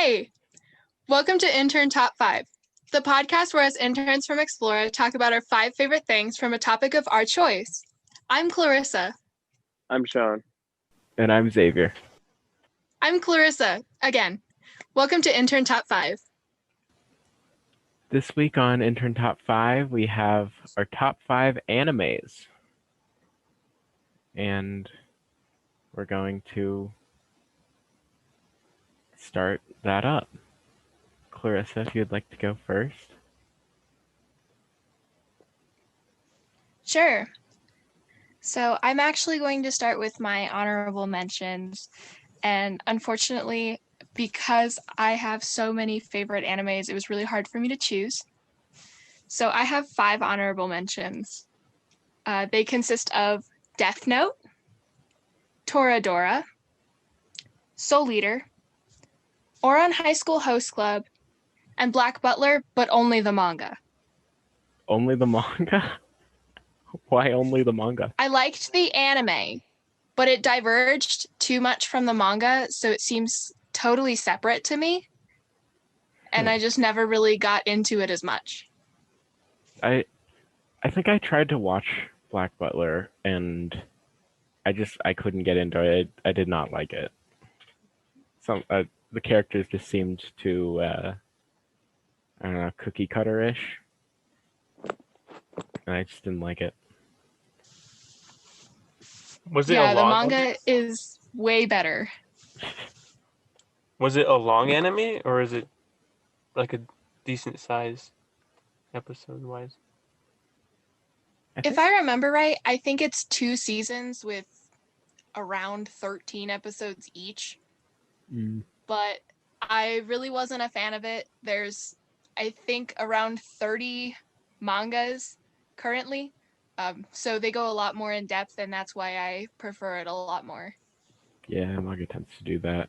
Hey, welcome to Intern Top 5, the podcast where us interns from Explora talk about our 5 favorite things from a topic of our choice. I'm Clarissa. I'm Shaun. And I'm Xavier. I'm Clarissa, again. Welcome to Intern Top 5. This week on Intern Top 5, we have our top 5 animes. And we're going to start that up. Clarissa, if you'd like to go first. Sure. So I'm actually going to start with my honorable mentions. And unfortunately, because I have so many favorite animes, it was really hard for me to choose. So I have 5 honorable mentions. They consist of Death Note, Toradora, Soul Eater, Ouran High School Host Club, and Black Butler, but only the manga. Only the manga? Why only the manga? I liked the anime, but it diverged too much from the manga, so it seems totally separate to me. And I just never really got into it as much. I think I tried to watch Black Butler and I couldn't get into it. I did not like it. The characters just seemed too I don't know, cookie cutter-ish. And I just didn't like it. Was it Yeah, a the long manga is way better. Was it a long anime or is it like a decent size episode wise? If I remember right, I think it's 2 seasons with around 13 episodes each. But I really wasn't a fan of it. There's, I think, around 30 mangas currently. So they go a lot more in depth, and that's why I prefer it a lot more. Yeah, manga tends to do that.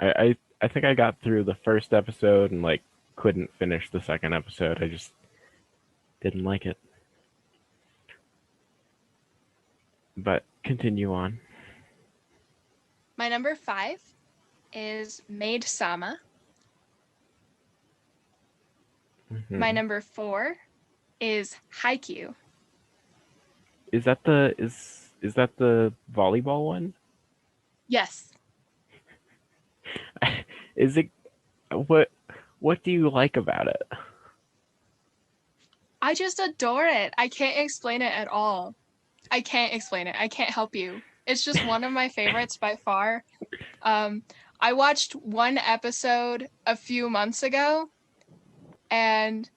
I think I got through the first episode and couldn't finish the second episode. I just didn't like it. But continue on. My number 5 is Maid Sama. Mm-hmm. My number 4 is Haikyuu. Is that the volleyball one? Yes. Is it what do you like about it? I just adore it. I can't explain it at all. I can't explain it. I can't help you. It's just one of my favorites by far. I watched one episode a few months ago, and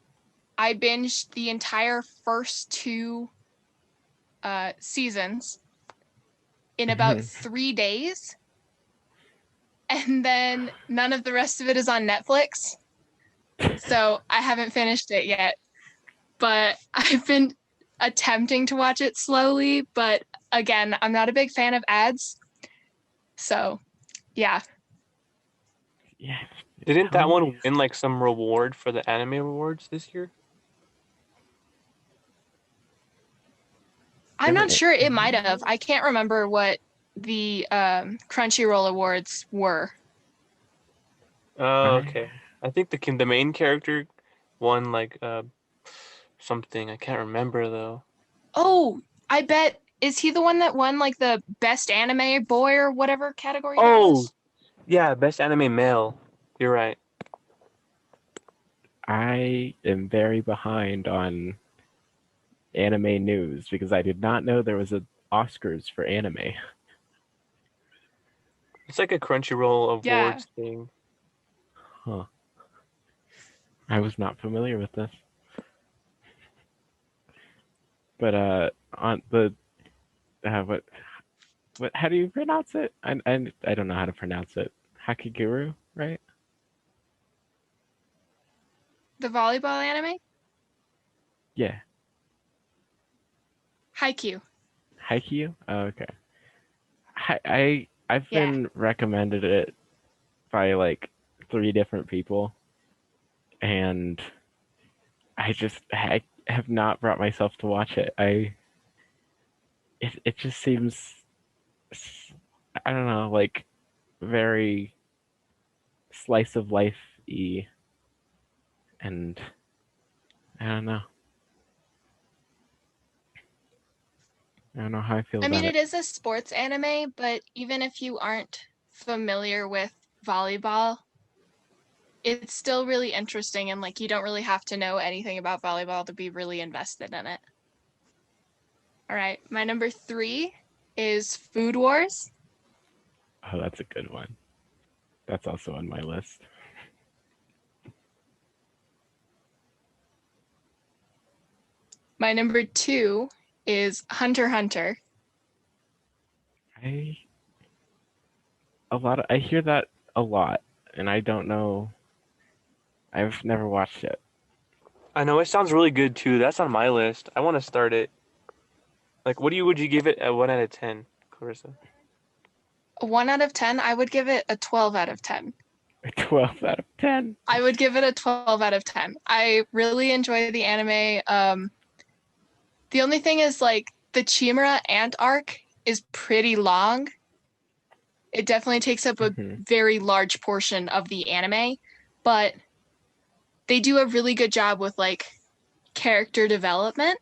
I binged the entire first 2 seasons in about 3 days. And then none of the rest of it is on Netflix. So I haven't finished it yet. But I've been attempting to watch it slowly. But again, I'm not a big fan of ads. So, yeah. Yeah. Didn't that one win some reward for the anime awards this year? I'm not sure. It might have. I can't remember what the Crunchyroll awards were. Oh, okay. I think the main character won something. I can't remember though. Oh, I bet. Is he the one that won the best anime boy or whatever category that Oh, was? yeah, best anime male. You're right. I am very behind on anime news because I did not know there was an Oscars for anime. It's like a Crunchyroll awards thing. Huh. I was not familiar with this. But on the what how do you pronounce it? I don't know how to pronounce it. Haikyuu, right? The volleyball anime? Yeah. Haikyuu. Haikyuu? Oh, okay. I've been recommended it by 3 different people, and I have not brought myself to watch it. It just seems, I don't know, very slice of life-y, and I don't know. I don't know how I feel about it is a sports anime, but even if you aren't familiar with volleyball, it's still really interesting, and like you don't really have to know anything about volleyball to be really invested in it. All right, my number 3 is Food Wars. Oh, that's a good one. That's also on my list. My number 2 is Hunter x Hunter. I hear that a lot, and I don't know. I've never watched it. I know it sounds really good too. That's on my list. I want to start it. Like, would you give it a 1 out of 10, Clarissa? A 1 out of 10, I would give it a 12 out of 10. A 12 out of 10. I would give it a 12 out of 10. I really enjoy the anime. The only thing is, like, the Chimera ant arc is pretty long. It definitely takes up a very large portion of the anime, but they do a really good job with, like, character development.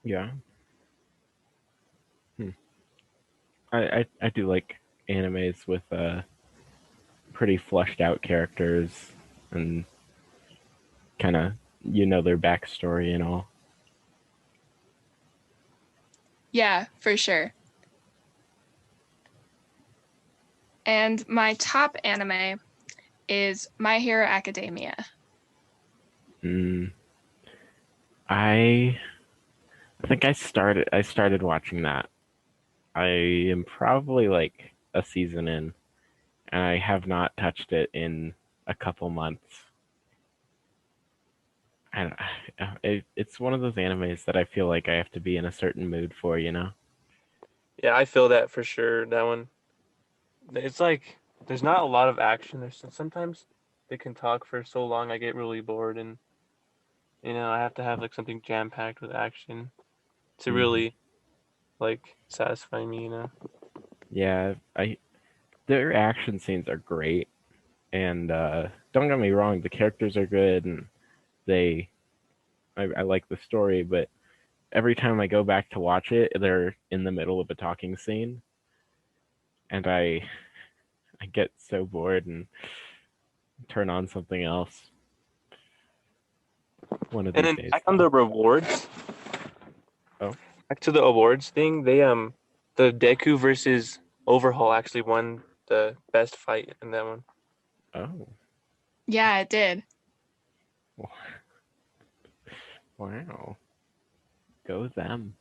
Yeah. I do like animes with pretty fleshed out characters and kind of their backstory and all. Yeah, for sure. And my top anime is My Hero Academia. I think I started watching that. I am probably like a season in, and I have not touched it in a couple months. And it's one of those animes that I feel like I have to be in a certain mood for, Yeah, I feel that for sure. That one. It's like there's not a lot of action. Sometimes they can talk for so long. I get really bored, and I have to have like something jam packed with action to really like satisfy me. Yeah, their action scenes are great, and don't get me wrong, the characters are good, and I like the story, but every time I go back to watch it, they're in the middle of a talking scene, and I get so bored and turn on something else. One of these And then days. back on the rewards. Oh. Back to the awards thing. They the Deku versus Overhaul actually won the best fight in that one. Oh. Yeah, it did. Wow. Go them.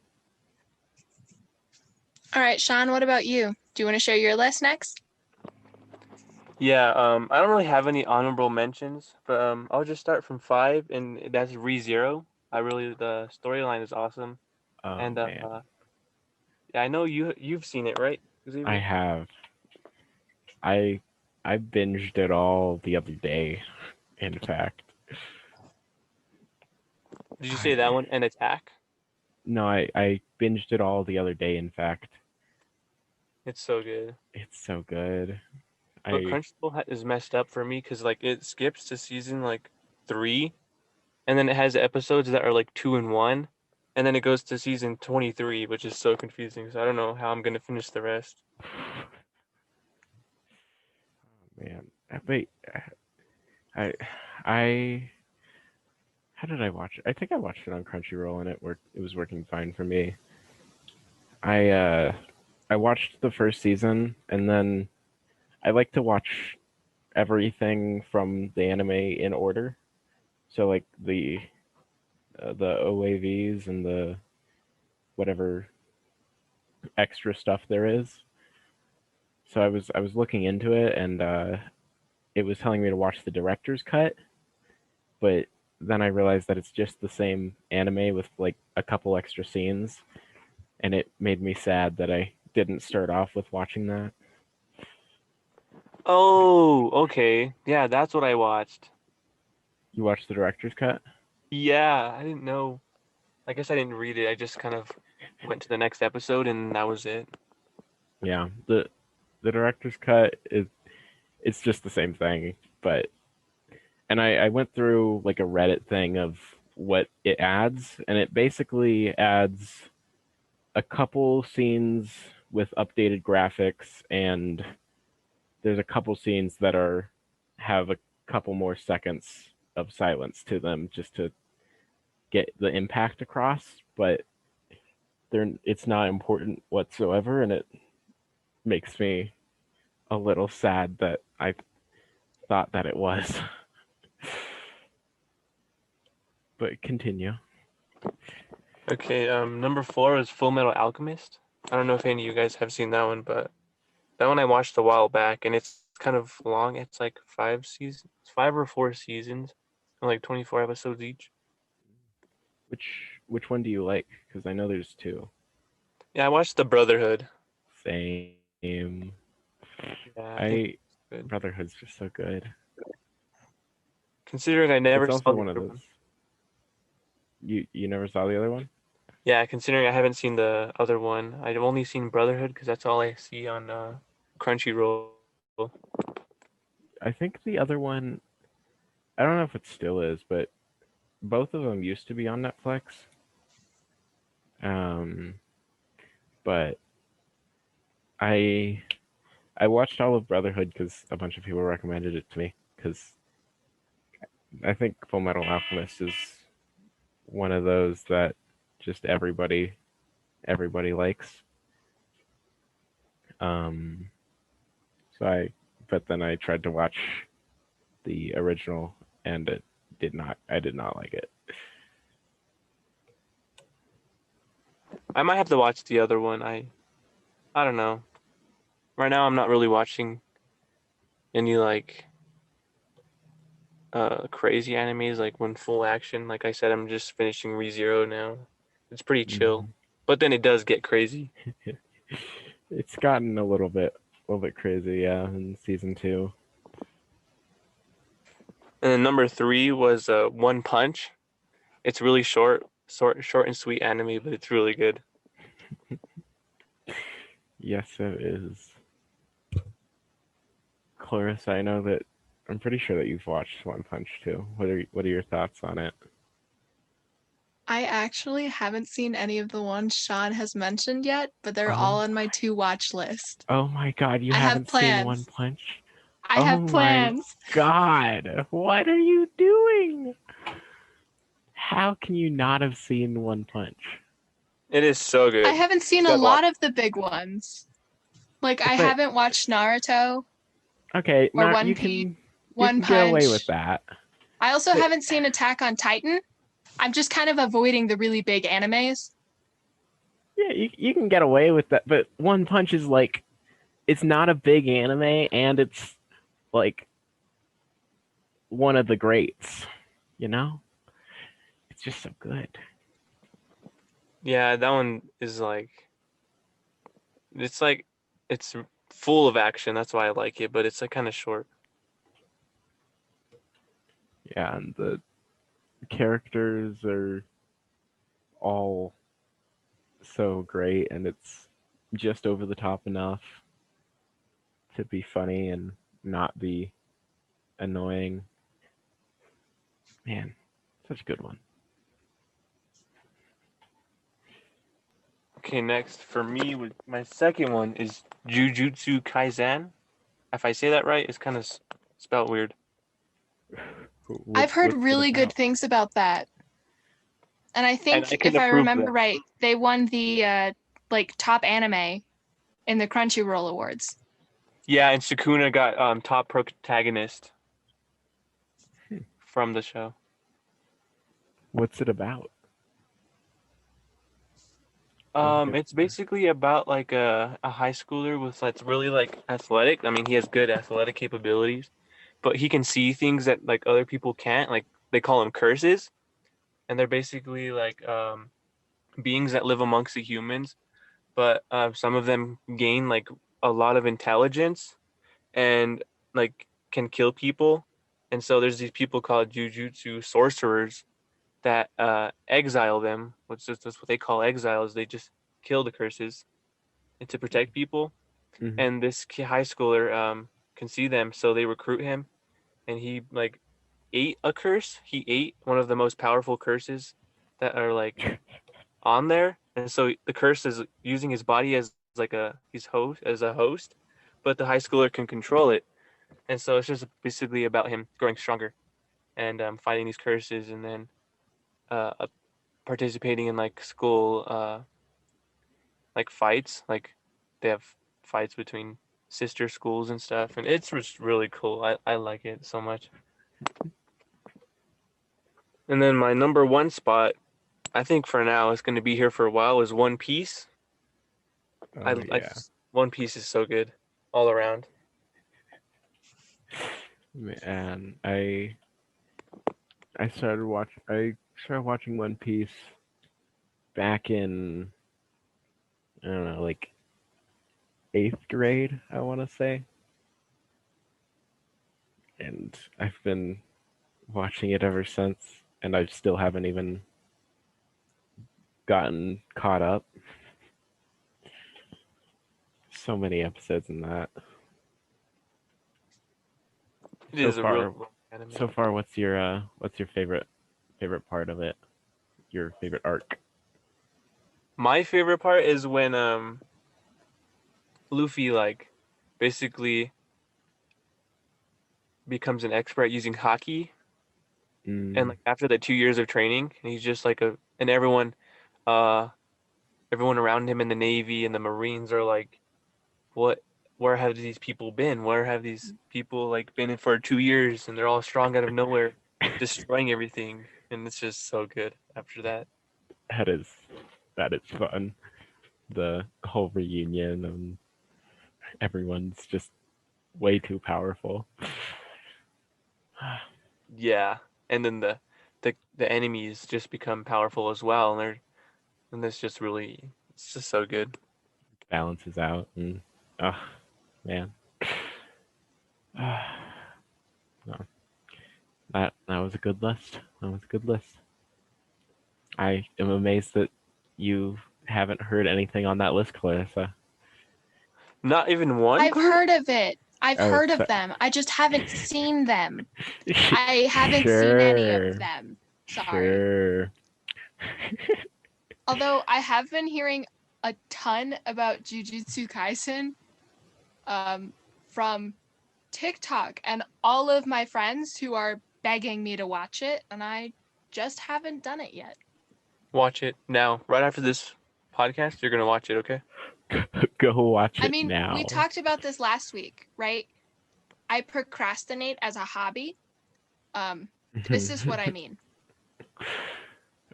All right, Shaun, what about you? Do you want to share your list next? Yeah, I don't really have any honorable mentions, but I'll just start from 5, and that's ReZero. The storyline is awesome, Oh, and man. yeah, I know you've seen it, right, Xavier? I have. I binged it all the other day, in fact. Did you say that one and Attack? No, I binged it all the other day, in fact. It's so good. It's so good. But Crunchyroll is messed up for me because like it skips to season like 3, and then it has episodes that are like 2 and 1, and then it goes to season 23, which is so confusing. So I don't know how I'm gonna finish the rest. Man, wait, I how did I watch it? I think I watched it on Crunchyroll, and it was working fine for me. I watched the first season, and then I like to watch everything from the anime in order. So like the OAVs and the whatever extra stuff there is. So I was looking into it, and it was telling me to watch the director's cut, but then I realized that it's just the same anime with like a couple extra scenes, and it made me sad that I didn't start off with watching that. Oh, okay. Yeah, that's what I watched. You watched the director's cut? Yeah, I didn't know. I guess I didn't read it. I just kind of went to the next episode and that was it. Yeah, the director's cut it's just the same thing. But and I went through like a Reddit thing of what it adds, and it basically adds a couple scenes with updated graphics, and there's a couple scenes that have a couple more seconds of silence to them just to get the impact across, but it's not important whatsoever, and it makes me a little sad that I thought that it was. But continue. Okay, number 4 is Full Metal Alchemist. I don't know if any of you guys have seen that one, but that one I watched a while back, and it's kind of long. It's like 5 or 4 seasons, and like 24 episodes each. Which one do you like? Because I know there's 2. Yeah, I watched The Brotherhood. Same. Yeah, Brotherhood's just so good. Considering I never It's saw also the one of other those. one. You never saw the other one? Yeah, considering I haven't seen the other one, I've only seen Brotherhood because that's all I see on Crunchyroll. I think the other one, I don't know if it still is, but both of them used to be on Netflix. But I watched all of Brotherhood because a bunch of people recommended it to me. Because I think Full Metal Alchemist is one of those that just everybody likes. But then I tried to watch the original, and I did not like it. I might have to watch the other one. I don't know. Right now, I'm not really watching any like crazy animes like when full action. Like I said, I'm just finishing ReZero now. It's pretty chill, but then it does get crazy. It's gotten a little bit crazy, yeah, in season 2. And then number 3 was One Punch. It's really short and sweet anime, but it's really good. Yes, it is. Clarissa, I know that I'm pretty sure that you've watched One Punch too. What are your thoughts on it? I actually haven't seen any of the ones Shaun has mentioned yet, but they're all on my to watch list. Oh my god, you I have haven't plans. seen One Punch? I have plans. God, what are you doing? How can you not have seen One Punch? It is so good. I haven't seen a lot of the big ones. Like I haven't watched Naruto. Okay, or One Piece. One you can Punch. Get away with that. I also haven't seen Attack on Titan. I'm just kind of avoiding the really big animes. Yeah, you can get away with that, but One Punch is like, it's not a big anime, and it's like one of the greats, you know? It's just so good. Yeah, that one is like, it's full of action. That's why I like it, but it's like kind of short. Yeah, and the characters are all so great, and it's just over the top enough to be funny and not be annoying. Man, such a good one. Okay, next for me, my second one is Jujutsu Kaizen. If I say that right, it's kind of spelled weird. I've heard really good things about that. And I think if I remember right, they won the like top anime in the Crunchyroll Awards. Yeah, and Sukuna got top protagonist from the show. What's it about? It's basically about like a high schooler with that's really like athletic. I mean, he has good athletic capabilities, but he can see things that like other people can't. Like they call them curses, and they're basically like beings that live amongst the humans, but some of them gain like a lot of intelligence and like can kill people. And so there's these people called Jujutsu sorcerers that exile them. That's what they call exiles. They just kill the curses and to protect people. Mm-hmm. And this high schooler can see them, so they recruit him, and he like ate a curse. He ate one of the most powerful curses that are like on there, and so the curse is using his body as like a host, but the high schooler can control it, and so it's just basically about him growing stronger and fighting these curses, and then participating in like school like fights, like they have fights between sister schools and stuff, and it's just really cool. I like it so much. And then my number one spot, I think for now, is going to be here for a while, is One Piece. Oh yeah. One Piece is so good all around. Man, I started watching One Piece back in, I don't know, like 8th grade, I want to say. And I've been watching it ever since, and I still haven't even gotten caught up. So many episodes in that. It is a real anime. So far, what's your favorite part of it? Your favorite arc? My favorite part is when Luffy like basically becomes an expert using haki, and like after the 2 years of training, and he's just like and everyone around him in the Navy and the Marines are like, where have these people been? Where have these people like been in for 2 years, and they're all strong out of nowhere, destroying everything, and it's just so good after that. That is fun. The whole reunion and everyone's just way too powerful. Yeah, and then the enemies just become powerful as well, and it's just so good. Balances out, and man, no, that was a good list. I am amazed that you haven't heard anything on that list, Clarissa. Not even one? I've heard of it. I've heard of them. I just haven't seen them. I haven't seen any of them. Sorry. Sure. Although I have been hearing a ton about Jujutsu Kaisen from TikTok and all of my friends who are begging me to watch it, and I just haven't done it yet. Watch it now. Right after this podcast, you're going to watch it, okay? Go watch it now. We talked about this last week, right? I procrastinate as a hobby. This is what I mean.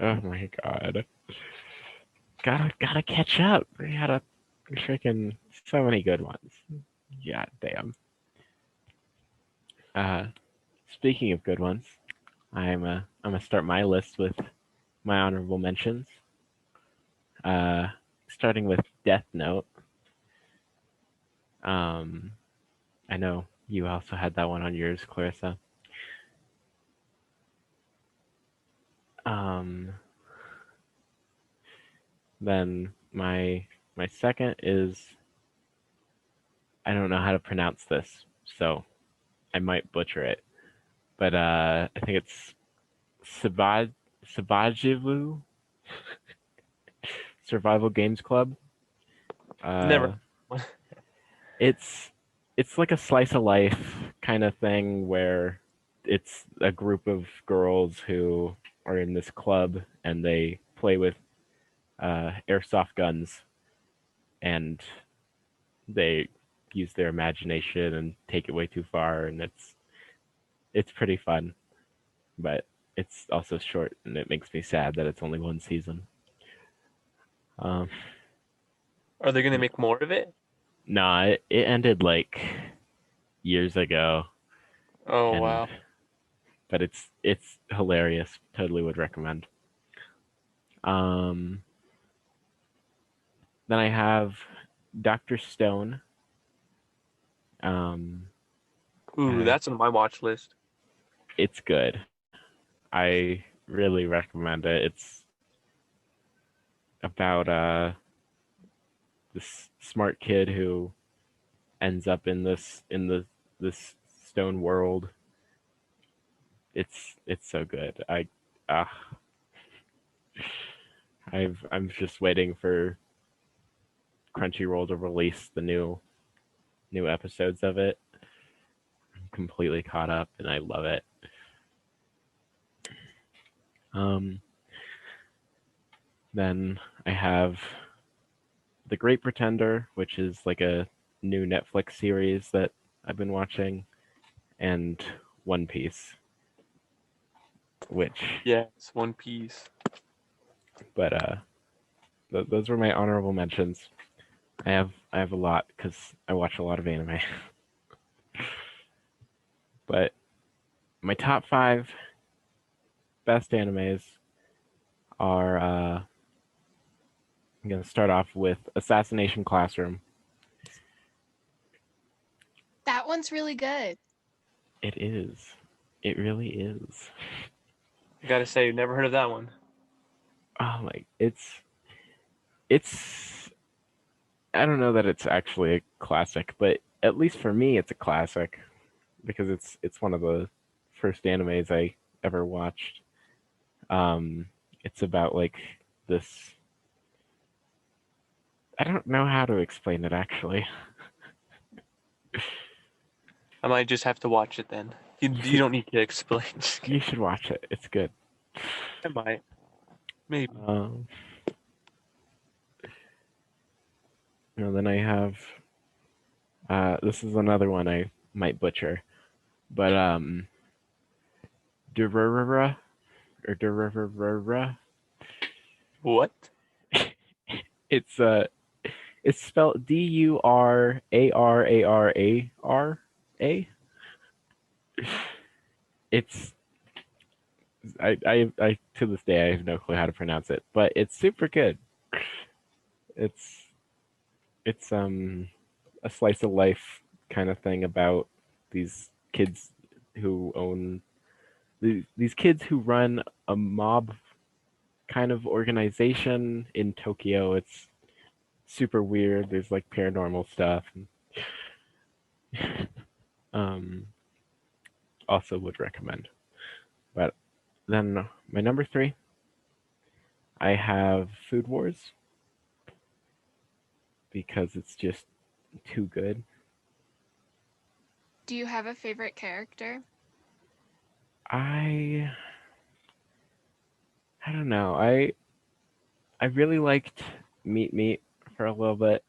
Oh my god. Gotta catch up. We had a freaking so many good ones. God damn. Speaking of good ones, I'm gonna start my list with my honorable mentions. Starting with Death Note. I know you also had that one on yours, Clarissa. Then my second is, I don't know how to pronounce this, so I might butcher it, but I think it's Sabajivu Survival Games Club. Never. It's like a slice of life kind of thing where it's a group of girls who are in this club and they play with airsoft guns, and they use their imagination and take it way too far, and it's pretty fun, but it's also short, and it makes me sad that it's only one season. Are they going to make more of it? Nah, it ended like years ago. Oh, wow. But it's hilarious. Totally would recommend. Then I have Dr. Stone. That's on my watch list. It's good. I really recommend it. It's about this smart kid who ends up in the this stone world. It's so good. I'm just waiting for Crunchyroll to release the new episodes of it. I'm completely caught up and I love it. Then I have The Great Pretender, which is like a new Netflix series that I've been watching, and One Piece. Which Yes, One Piece. But those were my honorable mentions. I have a lot because I watch a lot of anime. But my top 5 best animes are I'm gonna start off with Assassination Classroom. That one's really good. It is. It really is. I gotta say, never heard of that one. Oh my, it's I don't know that it's actually a classic, but at least for me it's a classic because it's one of the first animes I ever watched. It's about like this. I don't know how to explain it actually. I might just have to watch it then. You don't need to explain. You should watch it. It's good. I might. Maybe. Then I have this is another one I might butcher, but Durarara or Durarara. What? It's spelled Durararara. It's I to this day I have no clue how to pronounce it, but it's super good. It's a slice of life kind of thing about these kids who own these kids who run a mob kind of organization in Tokyo. It's super weird. There's like paranormal stuff. Also would recommend. But then my number 3, I have Food Wars because it's just too good. Do you have a favorite character? I don't know. I really liked Meat for a little bit,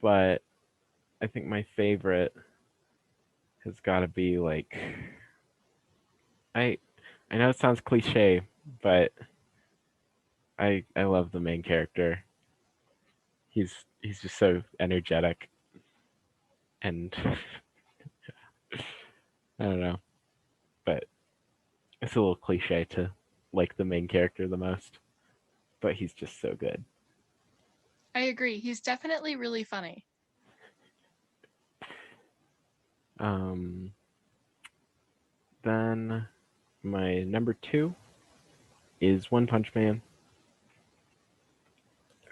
but I think my favorite has got to be like I know it sounds cliche, but I love the main character. He's just so energetic, and I don't know, but it's a little cliche to like the main character the most, but he's just so good. I agree. He's definitely really funny. Then my number 2 is One Punch Man.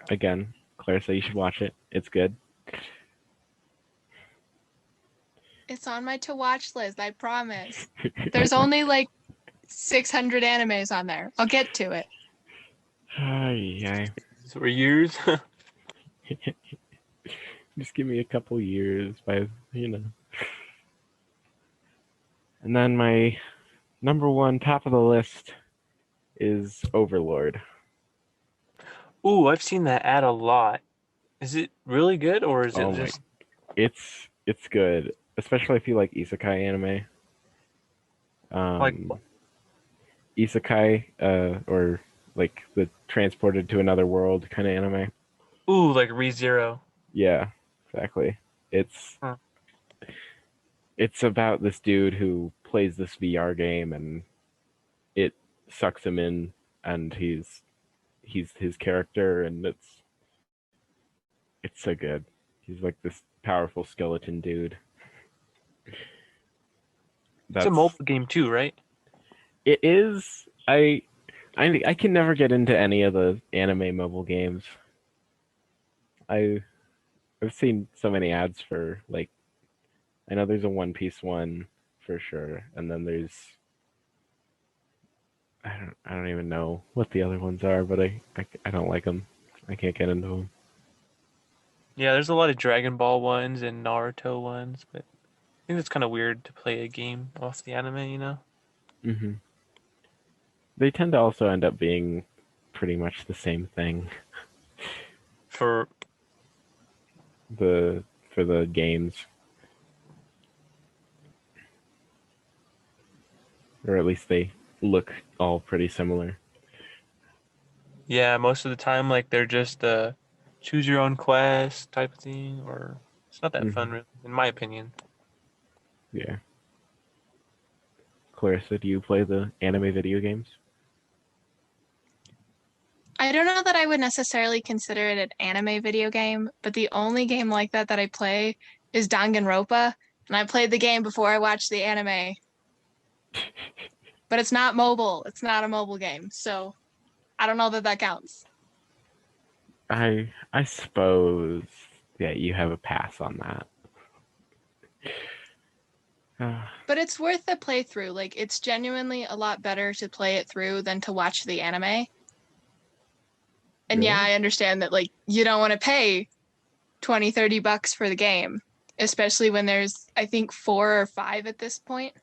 Again, Clarissa, you should watch it. It's good. It's on my to-watch list, I promise. There's only like 600 animes on there. I'll get to it. Yeah. For years. Just give me a couple years, And then my number 1 top of the list is Overlord. Ooh, I've seen that ad a lot. Is it really good or is it just? It's good, especially if you like isekai anime. Like what? Isekai, or like the transported to another world kind of anime. Ooh, like ReZero. Yeah, exactly. It's about this dude who plays this VR game and it sucks him in, and he's his character, and it's so good. He's like this powerful skeleton dude. It's a mobile game too, right? It is. I can never get into any of the anime mobile games. I've seen so many ads for like I know there's a One Piece one for sure, and then there's I don't even know what the other ones are, but I don't like them. I can't get into them. Yeah, there's a lot of Dragon Ball ones and Naruto ones, but I think it's kind of weird to play a game off the anime, you know? Mm-hmm. They tend to also end up being pretty much the same thing For the games, or at least they look all pretty similar. yeah, most of the time, like they're just choose your own quest type of thing, or it's not that fun, really, in my opinion. Yeah. Clarissa, do you play the anime video games? I don't know that I would necessarily consider it an anime video game, but the only game like that I play is Danganronpa, and I played the game before I watched the anime. But it's not mobile. It's not a mobile game, so I don't know that counts. I suppose that you have a pass on that. But it's worth the playthrough. Like, it's genuinely a lot better to play it through than to watch the anime. And Really? yeah, I understand that, like, you don't want to pay $20-$30 for the game, especially when there's, I think, 4 or 5 at this point.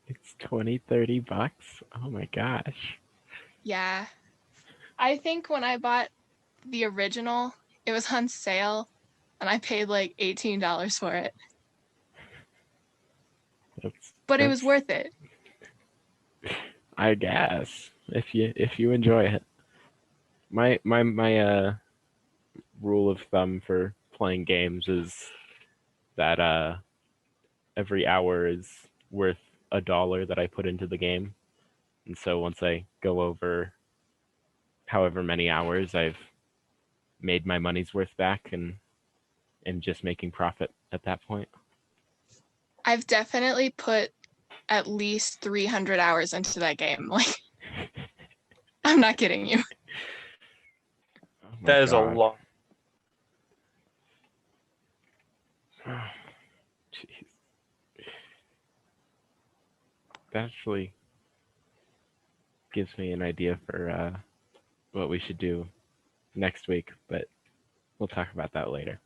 It's $20-$30? Oh my gosh. Yeah. I think when I bought the original, it was on sale, and I paid like $18 for it. But it was worth it. I guess if you enjoy it. My rule of thumb for playing games is that every hour is worth $1 that I put into the game, and so once I go over however many hours, I've made my money's worth back and am just making profit at that point. I've definitely put at least 300 hours into that game. Like, I'm not kidding you. Oh that is God. a lot. Oh, jeez. That actually gives me an idea for what we should do next week, but we'll talk about that later.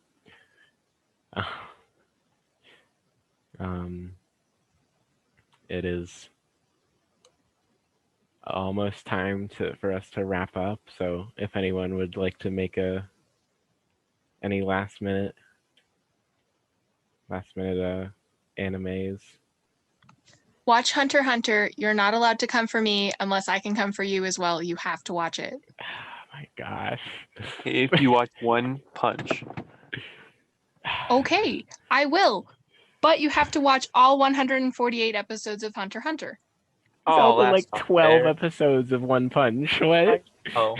It is almost time for us to wrap up. So if anyone would like to make any last minute animes. Watch Hunter x Hunter. You're not allowed to come for me unless I can come for you as well. You have to watch it. Oh my gosh. If you watch One Punch. Okay, I will. But you have to watch all 148 episodes of Hunter x Hunter. Oh, that's like not 12 fair. episodes of One Punch. What? Oh.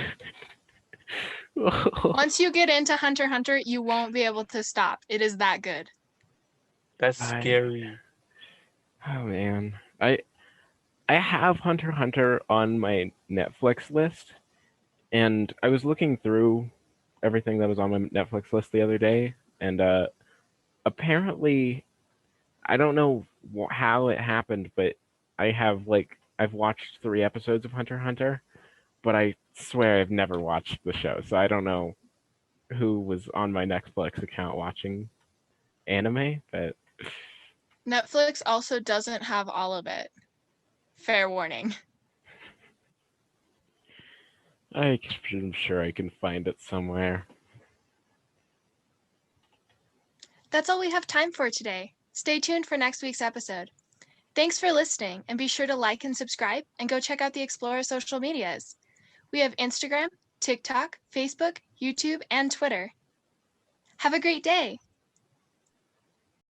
Once you get into Hunter x Hunter, you won't be able to stop. It is that good. That's scary. Oh man. I have Hunter x Hunter on my Netflix list, and I was looking through everything that was on my Netflix list the other day, and apparently I don't know how it happened, but I've watched 3 episodes of Hunter x Hunter, but I swear I've never watched the show, so I don't know who was on my Netflix account watching anime, but Netflix also doesn't have all of it. Fair warning. I'm sure I can find it somewhere. That's all we have time for today. Stay tuned for next week's episode. Thanks for listening, and be sure to like and subscribe, and go check out the Explora social medias. We have Instagram, TikTok, Facebook, YouTube, and Twitter. Have a great day!